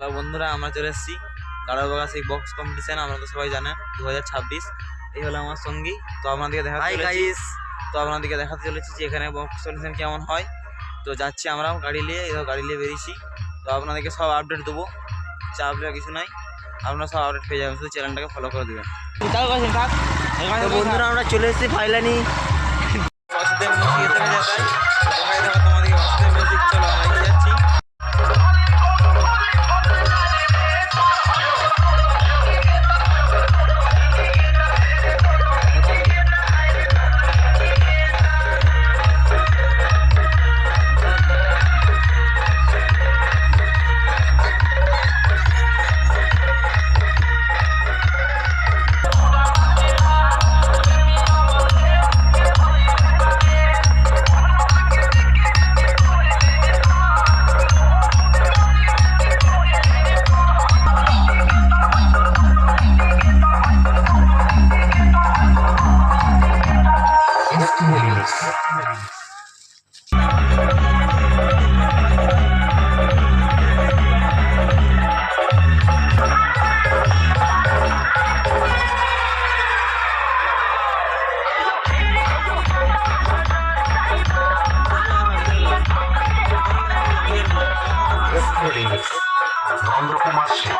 তো বন্ধুরা আমরা চলে এসেছি গাড়াবাগা সেই বক্স কম্পিটিশন। আপনারা তো সবাই জানেন 2026 এই হলো আমার সঙ্গী। তো আপনাদেরকে দেখাতে চলেছি যে এখানে বক্স কম্পিটিশন কেমন হয়। তো যাচ্ছি আমরা গাড়ি নিয়ে বেরিয়েছি। তো আপনাদেরকে সব আপডেট দেবো, চাপ দেওয়া কিছু নাই, আপনারা সব আপডেট পেয়ে যাবেন, শুধু চ্যানেলটাকে ফলো করে দেবেন। বন্ধুরা আমরা চলে এসেছি ফাইলানি। বাসুদেব মুখিয়ে থেকে যাতাই তোমাদেরকে বাসুদেব মিউজিক। চলো আমরা এগিয়ে যাচ্ছি। নন্দকুমার সিং।